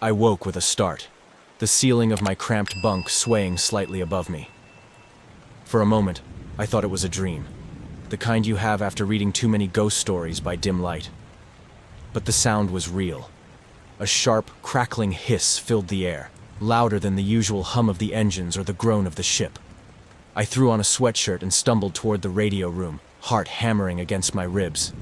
I woke with a start, the ceiling of my cramped bunk swaying slightly above me. For a moment, I thought it was a dream, the kind you have after reading too many ghost stories by dim light. But the sound was real. A sharp, crackling hiss filled the air, louder than the usual hum of the engines or the groan of the ship. I threw on a sweatshirt and stumbled toward the radio room, heart hammering against my ribs.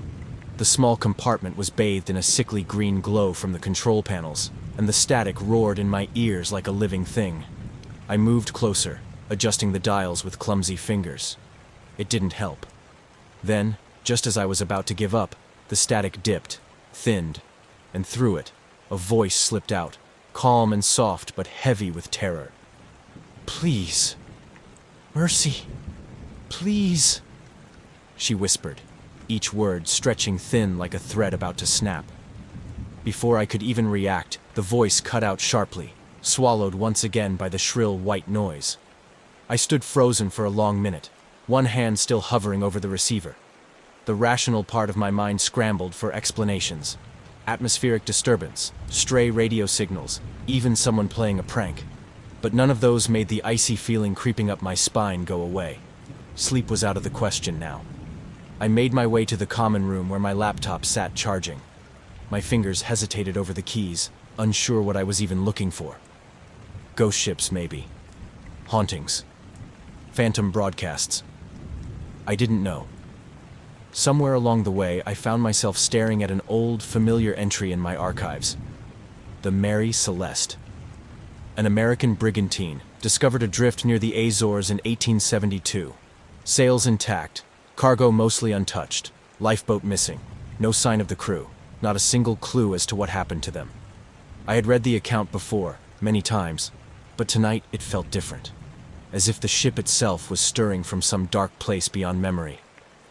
The small compartment was bathed in a sickly green glow from the control panels, and the static roared in my ears like a living thing. I moved closer, adjusting the dials with clumsy fingers. It didn't help. Then, just as I was about to give up, the static dipped, thinned, and through it, a voice slipped out, calm and soft but heavy with terror. "Please. Mercy. Please," she whispered, each word stretching thin like a thread about to snap. Before I could even react, the voice cut out sharply, swallowed once again by the shrill white noise. I stood frozen for a long minute, one hand still hovering over the receiver. The rational part of my mind scrambled for explanations. Atmospheric disturbance, stray radio signals, even someone playing a prank. But none of those made the icy feeling creeping up my spine go away. Sleep was out of the question now. I made my way to the common room where my laptop sat charging. My fingers hesitated over the keys, unsure what I was even looking for. Ghost ships, maybe. Hauntings. Phantom broadcasts. I didn't know. Somewhere along the way, I found myself staring at an old, familiar entry in my archives. The Mary Celeste. An American brigantine, discovered adrift near the Azores in 1872. Sails intact, cargo mostly untouched, lifeboat missing, no sign of the crew, not a single clue as to what happened to them. I had read the account before, many times, but tonight it felt different. As if the ship itself was stirring from some dark place beyond memory.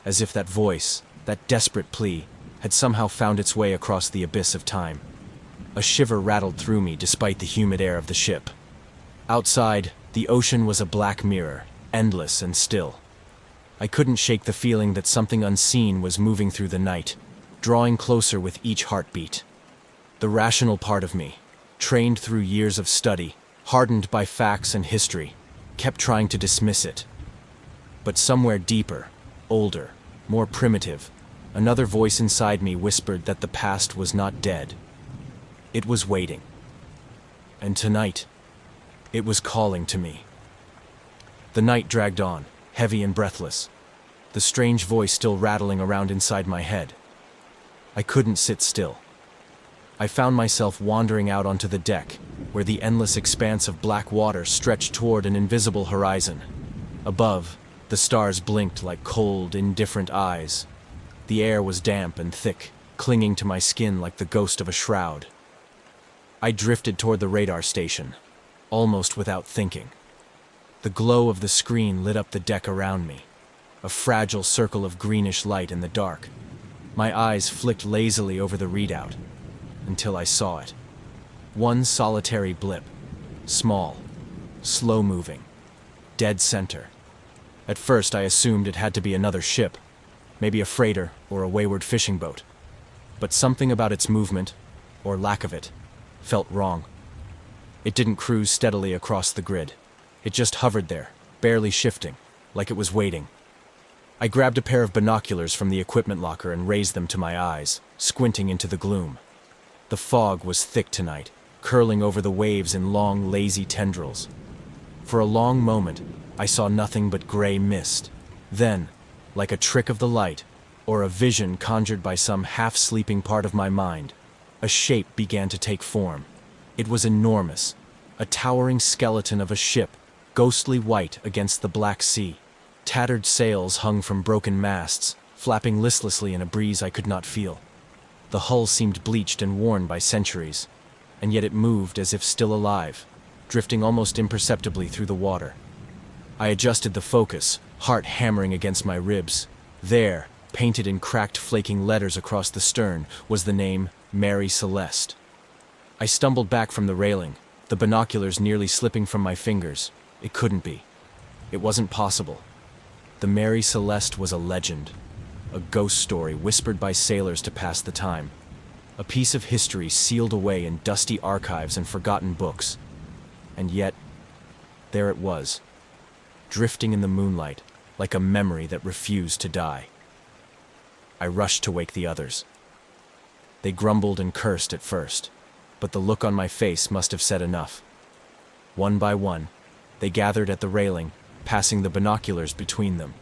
As if that voice, that desperate plea, had somehow found its way across the abyss of time. A shiver rattled through me despite the humid air of the ship. Outside, the ocean was a black mirror, endless and still. I couldn't shake the feeling that something unseen was moving through the night, drawing closer with each heartbeat. The rational part of me, trained through years of study, hardened by facts and history, kept trying to dismiss it. But somewhere deeper, older, more primitive, another voice inside me whispered that the past was not dead. It was waiting. And tonight, it was calling to me. The night dragged on, heavy and breathless, the strange voice still rattling around inside my head. I couldn't sit still. I found myself wandering out onto the deck, where the endless expanse of black water stretched toward an invisible horizon. Above, the stars blinked like cold, indifferent eyes. The air was damp and thick, clinging to my skin like the ghost of a shroud. I drifted toward the radar station, almost without thinking. The glow of the screen lit up the deck around me, a fragile circle of greenish light in the dark. My eyes flicked lazily over the readout, until I saw it. One solitary blip, small, slow-moving, dead center. At first I assumed it had to be another ship, maybe a freighter or a wayward fishing boat. But something about its movement, or lack of it, felt wrong. It didn't cruise steadily across the grid. It just hovered there, barely shifting, like it was waiting. I grabbed a pair of binoculars from the equipment locker and raised them to my eyes, squinting into the gloom. The fog was thick tonight, curling over the waves in long, lazy tendrils. For a long moment, I saw nothing but gray mist. Then, like a trick of the light, or a vision conjured by some half-sleeping part of my mind, a shape began to take form. It was enormous, a towering skeleton of a ship, ghostly white against the black sea. Tattered sails hung from broken masts, flapping listlessly in a breeze I could not feel. The hull seemed bleached and worn by centuries, and yet it moved as if still alive, drifting almost imperceptibly through the water. I adjusted the focus, heart hammering against my ribs. There, painted in cracked, flaking letters across the stern, was the name Mary Celeste. I stumbled back from the railing, the binoculars nearly slipping from my fingers. It couldn't be. It wasn't possible. The Mary Celeste was a legend, a ghost story whispered by sailors to pass the time. a piece of history sealed away in dusty archives and forgotten books. And yet, there it was, drifting in the moonlight like a memory that refused to die. I rushed to wake the others. They grumbled and cursed at first, but the look on my face must have said enough. One by one, they gathered at the railing, passing the binoculars between them,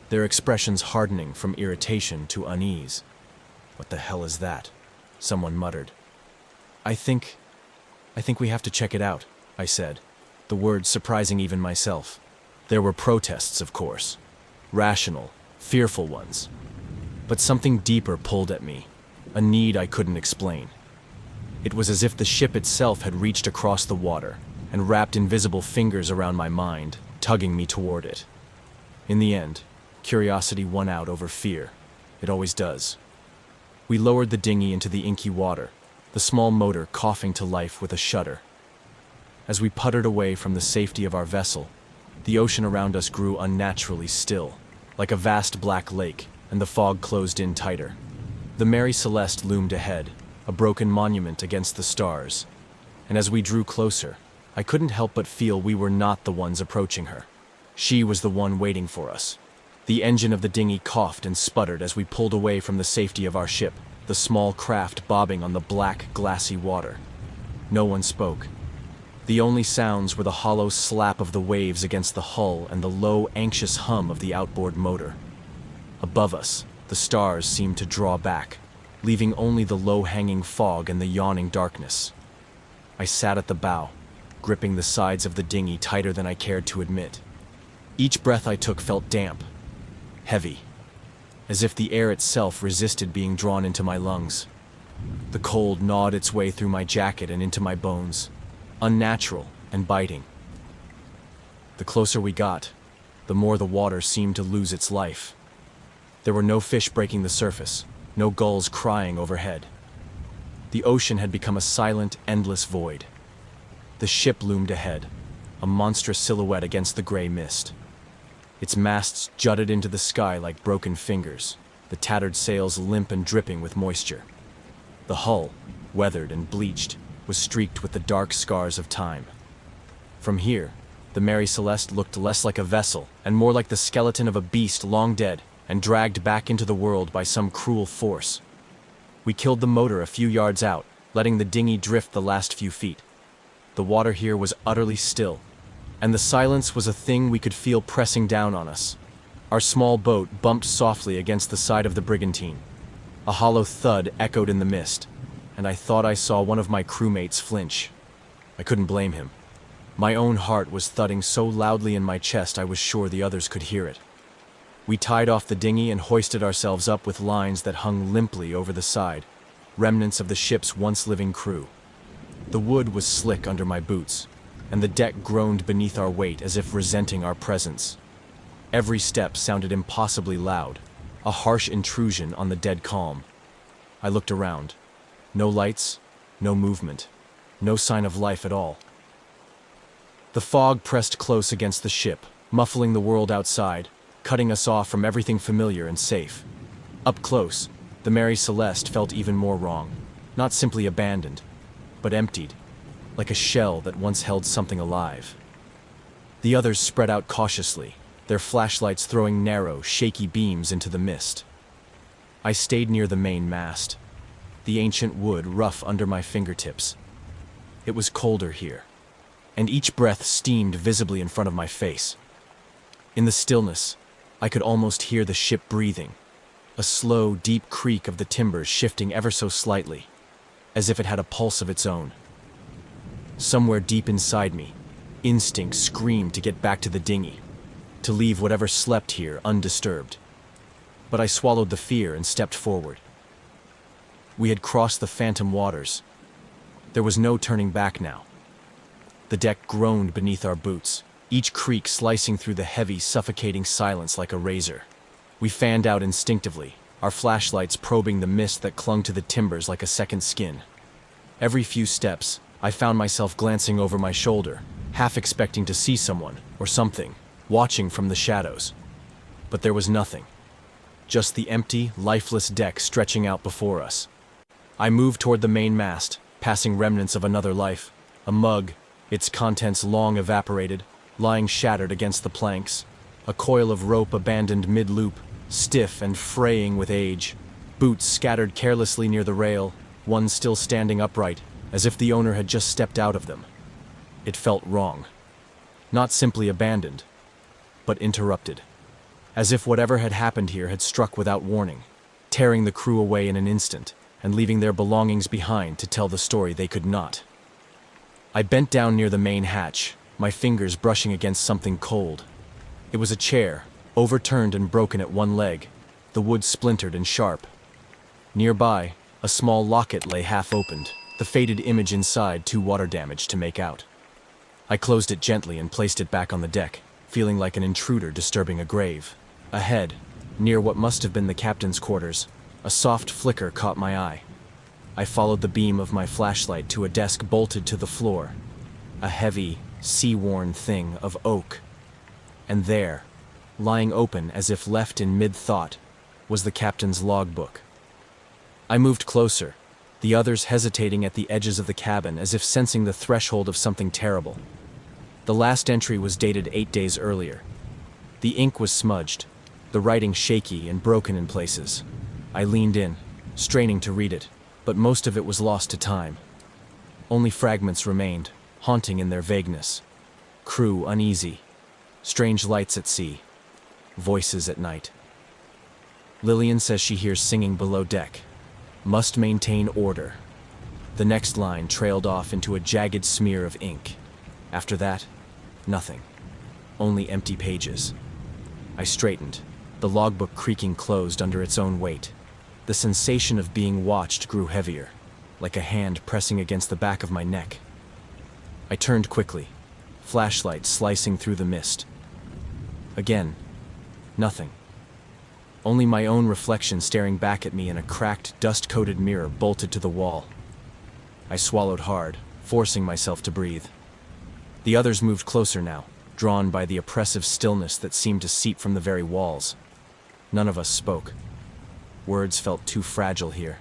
their expressions hardening from irritation to unease. "What the hell is that?" someone muttered. I think we have to check it out," I said, the words surprising even myself. There were protests, of course. Rational, fearful ones. But something deeper pulled at me, a need I couldn't explain. It was as if the ship itself had reached across the water and wrapped invisible fingers around my mind, tugging me toward it. In the end, curiosity won out over fear. It always does. We lowered the dinghy into the inky water, the small motor coughing to life with a shudder. As we puttered away from the safety of our vessel, the ocean around us grew unnaturally still, like a vast black lake, and the fog closed in tighter. The Mary Celeste loomed ahead, a broken monument against the stars, and as we drew closer, I couldn't help but feel we were not the ones approaching her. She was the one waiting for us. The engine of the dinghy coughed and sputtered as we pulled away from the safety of our ship, the small craft bobbing on the black, glassy water. No one spoke. The only sounds were the hollow slap of the waves against the hull and the low, anxious hum of the outboard motor. Above us, the stars seemed to draw back, leaving only the low-hanging fog and the yawning darkness. I sat at the bow, gripping the sides of the dinghy tighter than I cared to admit. Each breath I took felt damp, heavy, as if the air itself resisted being drawn into my lungs. The cold gnawed its way through my jacket and into my bones, unnatural and biting. The closer we got, the more the water seemed to lose its life. There were no fish breaking the surface, no gulls crying overhead. The ocean had become a silent, endless void. The ship loomed ahead, a monstrous silhouette against the gray mist. Its masts jutted into the sky like broken fingers, the tattered sails limp and dripping with moisture. The hull, weathered and bleached, was streaked with the dark scars of time. From here, the Mary Celeste looked less like a vessel and more like the skeleton of a beast long dead and dragged back into the world by some cruel force. We killed the motor a few yards out, letting the dinghy drift the last few feet. The water here was utterly still, and the silence was a thing we could feel pressing down on us. Our small boat bumped softly against the side of the brigantine. A hollow thud echoed in the mist, and I thought I saw one of my crewmates flinch. I couldn't blame him. My own heart was thudding so loudly in my chest I was sure the others could hear it. We tied off the dinghy and hoisted ourselves up with lines that hung limply over the side, remnants of the ship's once living crew. The wood was slick under my boots, and the deck groaned beneath our weight as if resenting our presence. Every step sounded impossibly loud, a harsh intrusion on the dead calm. I looked around. No lights, no movement, no sign of life at all. The fog pressed close against the ship, muffling the world outside, cutting us off from everything familiar and safe. Up close, the Mary Celeste felt even more wrong, not simply abandoned, but emptied, like a shell that once held something alive. The others spread out cautiously, their flashlights throwing narrow, shaky beams into the mist. I stayed near the main mast, the ancient wood rough under my fingertips. It was colder here, and each breath steamed visibly in front of my face. In the stillness, I could almost hear the ship breathing, a slow, deep creak of the timbers shifting ever so slightly, as if it had a pulse of its own. Somewhere deep inside me, instinct screamed to get back to the dinghy, to leave whatever slept here undisturbed. But I swallowed the fear and stepped forward. We had crossed the phantom waters. There was no turning back now. The deck groaned beneath our boots, each creak slicing through the heavy, suffocating silence like a razor. We fanned out instinctively, our flashlights probing the mist that clung to the timbers like a second skin. Every few steps, I found myself glancing over my shoulder, half expecting to see someone, or something, watching from the shadows. But there was nothing. Just the empty, lifeless deck stretching out before us. I moved toward the main mast, passing remnants of another life. A mug, its contents long evaporated, lying shattered against the planks. A coil of rope abandoned mid-loop, stiff and fraying with age. Boots scattered carelessly near the rail, one still standing upright, as if the owner had just stepped out of them. It felt wrong. Not simply abandoned, but interrupted. As if whatever had happened here had struck without warning, tearing the crew away in an instant, and leaving their belongings behind to tell the story they could not. I bent down near the main hatch, my fingers brushing against something cold. It was a chair, overturned and broken at one leg, the wood splintered and sharp. Nearby, a small locket lay half opened, the faded image inside too water damaged to make out. I closed it gently and placed it back on the deck, feeling like an intruder disturbing a grave. Ahead, near what must have been the captain's quarters, a soft flicker caught my eye. I followed the beam of my flashlight to a desk bolted to the floor, a heavy, sea-worn thing of oak. And there, lying open as if left in mid-thought, was the captain's logbook. I moved closer, the others hesitating at the edges of the cabin as if sensing the threshold of something terrible. The last entry was dated 8 days earlier. The ink was smudged, the writing shaky and broken in places. I leaned in, straining to read it, but most of it was lost to time. Only fragments remained, haunting in their vagueness. Crew uneasy, strange lights at sea, voices at night. Lillian says she hears singing below deck. Must maintain order. The next line trailed off into a jagged smear of ink. After that, nothing. Only empty pages. I straightened, the logbook creaking closed under its own weight. The sensation of being watched grew heavier, like a hand pressing against the back of my neck. I turned quickly, flashlight slicing through the mist. Again, nothing. Only my own reflection staring back at me in a cracked, dust-coated mirror bolted to the wall. I swallowed hard, forcing myself to breathe. The others moved closer now, drawn by the oppressive stillness that seemed to seep from the very walls. None of us spoke. Words felt too fragile here,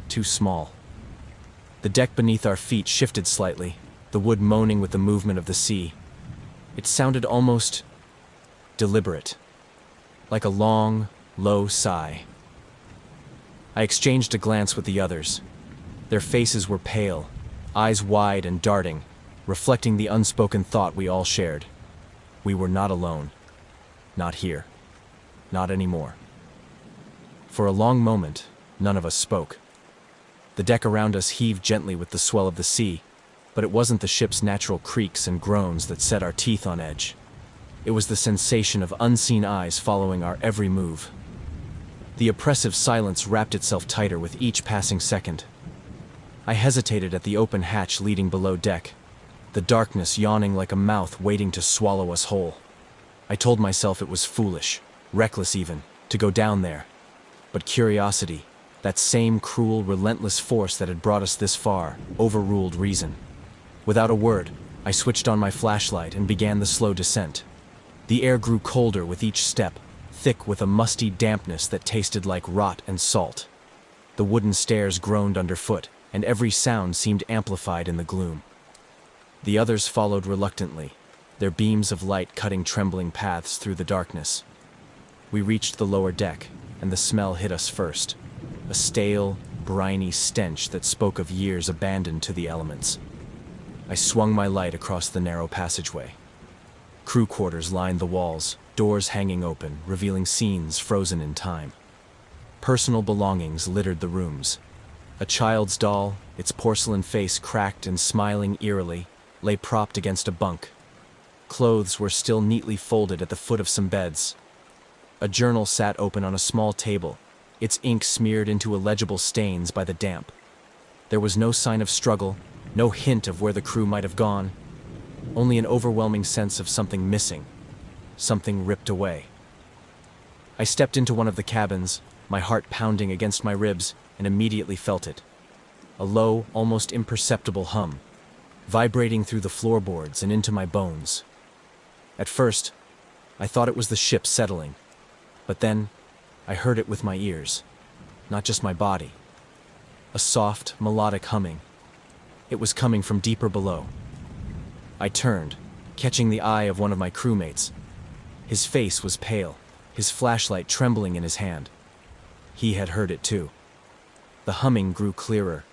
too small. The deck beneath our feet shifted slightly, the wood moaning with the movement of the sea. It sounded almost deliberate, like a long, low sigh. I exchanged a glance with the others. Their faces were pale, eyes wide and darting, reflecting the unspoken thought we all shared. We were not alone. Not here. Not anymore. For a long moment, none of us spoke. The deck around us heaved gently with the swell of the sea, but it wasn't the ship's natural creaks and groans that set our teeth on edge. It was the sensation of unseen eyes following our every move. The oppressive silence wrapped itself tighter with each passing second. I hesitated at the open hatch leading below deck, the darkness yawning like a mouth waiting to swallow us whole. I told myself it was foolish, reckless even, to go down there. But curiosity, that same cruel, relentless force that had brought us this far, overruled reason. Without a word, I switched on my flashlight and began the slow descent. The air grew colder with each step, thick with a musty dampness that tasted like rot and salt. The wooden stairs groaned underfoot, and every sound seemed amplified in the gloom. The others followed reluctantly, their beams of light cutting trembling paths through the darkness. We reached the lower deck, and the smell hit us first, a stale, briny stench that spoke of years abandoned to the elements. I swung my light across the narrow passageway. Crew quarters lined the walls, doors hanging open, revealing scenes frozen in time. Personal belongings littered the rooms. A child's doll, its porcelain face cracked and smiling eerily, lay propped against a bunk. Clothes were still neatly folded at the foot of some beds. A journal sat open on a small table, its ink smeared into illegible stains by the damp. There was no sign of struggle, no hint of where the crew might have gone, only an overwhelming sense of something missing, something ripped away. I stepped into one of the cabins, my heart pounding against my ribs, and immediately felt it. A low, almost imperceptible hum, vibrating through the floorboards and into my bones. At first, I thought it was the ship settling, but then I heard it with my ears, not just my body. a soft, melodic humming. It was coming from deeper below. I turned, catching the eye of one of my crewmates. His face was pale, his flashlight trembling in his hand. He had heard it too. The humming grew clearer,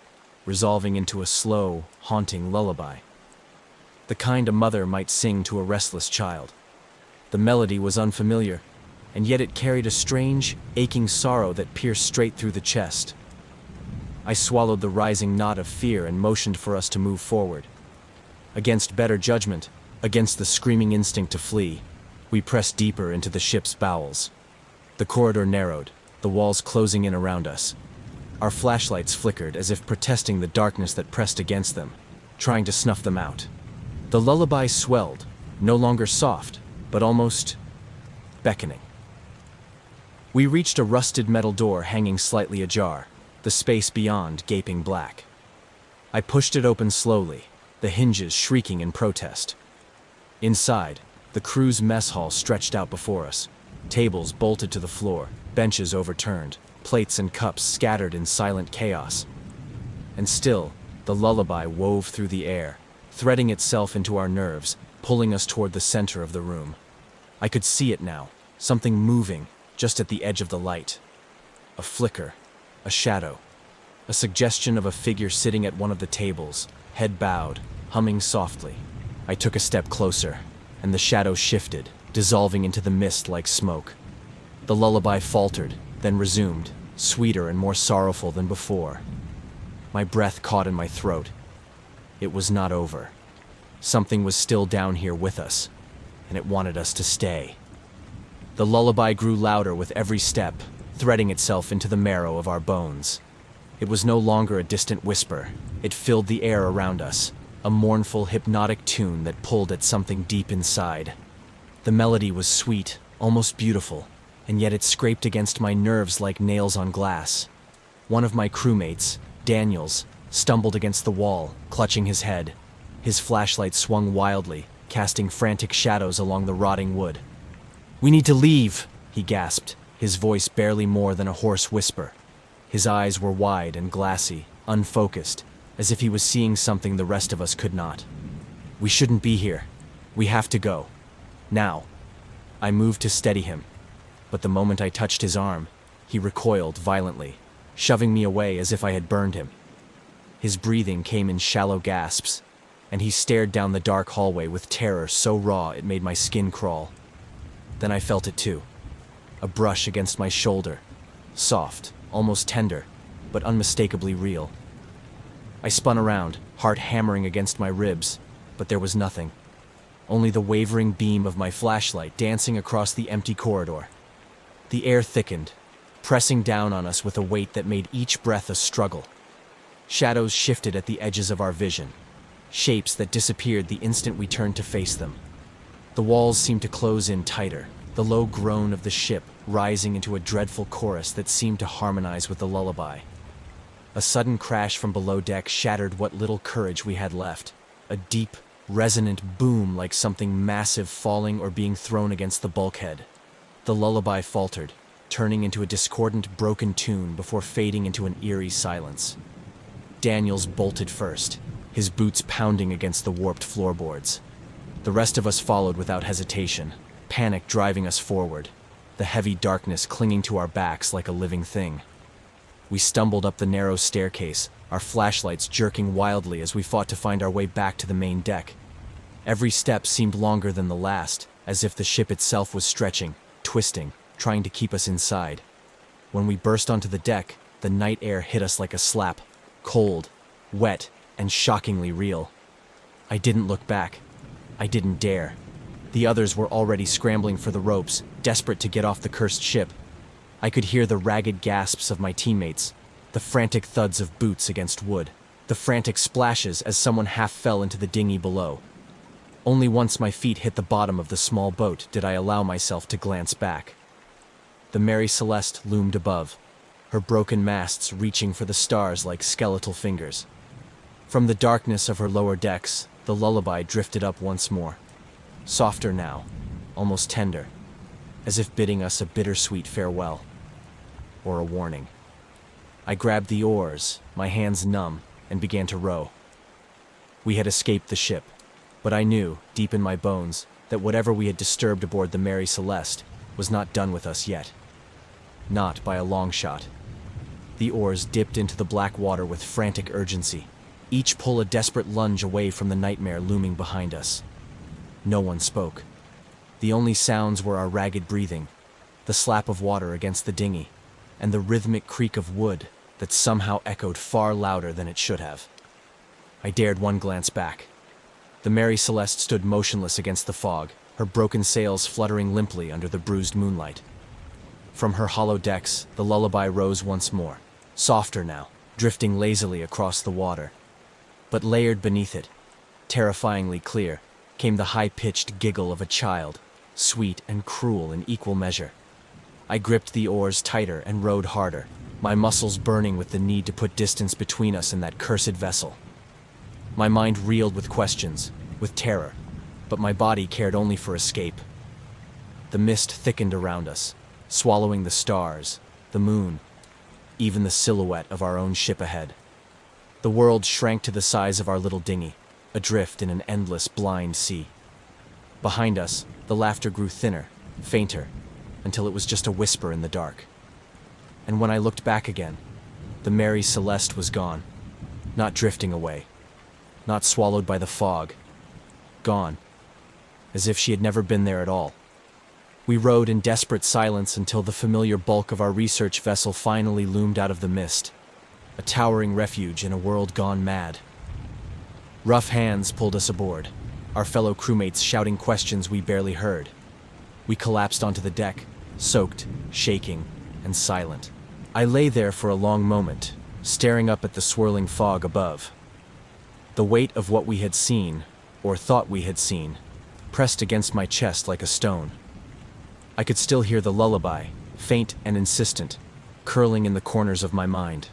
resolving into a slow, haunting lullaby. The kind a mother might sing to a restless child. The melody was unfamiliar, and yet it carried a strange, aching sorrow that pierced straight through the chest. I swallowed the rising knot of fear and motioned for us to move forward. Against better judgment, against the screaming instinct to flee, we pressed deeper into the ship's bowels. The corridor narrowed, the walls closing in around us. Our flashlights flickered as if protesting the darkness that pressed against them, trying to snuff them out. The lullaby swelled, no longer soft, but almost beckoning. We reached a rusted metal door hanging slightly ajar, the space beyond gaping black. I pushed it open slowly, the hinges shrieking in protest. Inside, the crew's mess hall stretched out before us, tables bolted to the floor, benches overturned, plates and cups scattered in silent chaos. And still, the lullaby wove through the air, threading itself into our nerves, pulling us toward the center of the room. I could see it now, something moving just at the edge of the light. A flicker, a shadow, a suggestion of a figure sitting at one of the tables, head bowed, humming softly. I took a step closer, and the shadow shifted, dissolving into the mist like smoke. The lullaby faltered, then resumed, sweeter and more sorrowful than before. My breath caught in my throat. It was not over. Something was still down here with us, and it wanted us to stay. The lullaby grew louder with every step, threading itself into the marrow of our bones. It was no longer a distant whisper. It filled the air around us, a mournful, hypnotic tune that pulled at something deep inside. The melody was sweet, almost beautiful, and yet it scraped against my nerves like nails on glass. One of my crewmates, Daniels, stumbled against the wall, clutching his head. His flashlight swung wildly, casting frantic shadows along the rotting wood. "We need to leave," he gasped, his voice barely more than a hoarse whisper. His eyes were wide and glassy, unfocused, as if he was seeing something the rest of us could not. "We shouldn't be here. We have to go. Now." I moved to steady him, but the moment I touched his arm, he recoiled violently, shoving me away as if I had burned him. His breathing came in shallow gasps, and he stared down the dark hallway with terror so raw it made my skin crawl. Then I felt it too. A brush against my shoulder, soft, almost tender, but unmistakably real. I spun around, heart hammering against my ribs, but there was nothing. Only the wavering beam of my flashlight dancing across the empty corridor. The air thickened, pressing down on us with a weight that made each breath a struggle. Shadows shifted at the edges of our vision, shapes that disappeared the instant we turned to face them. The walls seemed to close in tighter, the low groan of the ship rising into a dreadful chorus that seemed to harmonize with the lullaby. A sudden crash from below deck shattered what little courage we had left, a deep, resonant boom like something massive falling or being thrown against the bulkhead. The lullaby faltered, turning into a discordant, broken tune before fading into an eerie silence. Daniels bolted first, his boots pounding against the warped floorboards. The rest of us followed without hesitation, panic driving us forward, the heavy darkness clinging to our backs like a living thing. We stumbled up the narrow staircase, our flashlights jerking wildly as we fought to find our way back to the main deck. Every step seemed longer than the last, as if the ship itself was stretching, twisting, trying to keep us inside. When we burst onto the deck, the night air hit us like a slap, cold, wet, and shockingly real. I didn't look back. I didn't dare. The others were already scrambling for the ropes, desperate to get off the cursed ship. I could hear the ragged gasps of my teammates, the frantic thuds of boots against wood, the frantic splashes as someone half fell into the dinghy below. Only once my feet hit the bottom of the small boat did I allow myself to glance back. The Mary Celeste loomed above, her broken masts reaching for the stars like skeletal fingers. From the darkness of her lower decks, the lullaby drifted up once more. Softer now, almost tender, as if bidding us a bittersweet farewell, or a warning. I grabbed the oars, my hands numb, and began to row. We had escaped the ship, but I knew, deep in my bones, that whatever we had disturbed aboard the Mary Celeste was not done with us yet. Not by a long shot. The oars dipped into the black water with frantic urgency, each pull a desperate lunge away from the nightmare looming behind us. No one spoke. The only sounds were our ragged breathing, the slap of water against the dinghy, and the rhythmic creak of wood that somehow echoed far louder than it should have. I dared one glance back. The Mary Celeste stood motionless against the fog, her broken sails fluttering limply under the bruised moonlight. From her hollow decks, the lullaby rose once more, softer now, drifting lazily across the water. But layered beneath it, terrifyingly clear, came the high-pitched giggle of a child, sweet and cruel in equal measure. I gripped the oars tighter and rowed harder, my muscles burning with the need to put distance between us and that cursed vessel. My mind reeled with questions, with terror, but my body cared only for escape. The mist thickened around us, swallowing the stars, the moon, even the silhouette of our own ship ahead. The world shrank to the size of our little dinghy, adrift in an endless blind sea. Behind us, the laughter grew thinner, fainter, until it was just a whisper in the dark. And when I looked back again, the Mary Celeste was gone, not drifting away, not swallowed by the fog, gone, as if she had never been there at all. We rowed in desperate silence until the familiar bulk of our research vessel finally loomed out of the mist, a towering refuge in a world gone mad. Rough hands pulled us aboard, our fellow crewmates shouting questions we barely heard. We collapsed onto the deck, soaked, shaking, and silent. I lay there for a long moment, staring up at the swirling fog above. The weight of what we had seen, or thought we had seen, pressed against my chest like a stone. I could still hear the lullaby, faint and insistent, curling in the corners of my mind.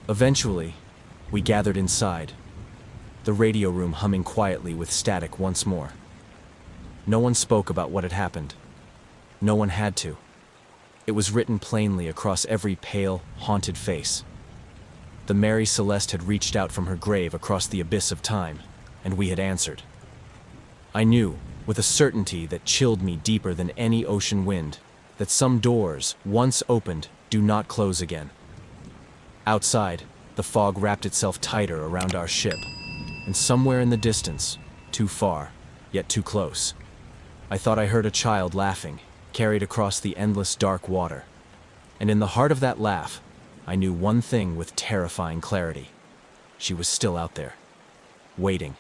Eventually, we gathered inside, the radio room humming quietly with static once more. No one spoke about what had happened. No one had to. It was written plainly across every pale, haunted face. The Mary Celeste had reached out from her grave across the abyss of time, and we had answered. I knew, with a certainty that chilled me deeper than any ocean wind, that some doors, once opened, do not close again. Outside, the fog wrapped itself tighter around our ship, and somewhere in the distance, too far, yet too close, I thought I heard a child laughing, carried across the endless dark water. And in the heart of that laugh, I knew one thing with terrifying clarity. She was still out there, waiting.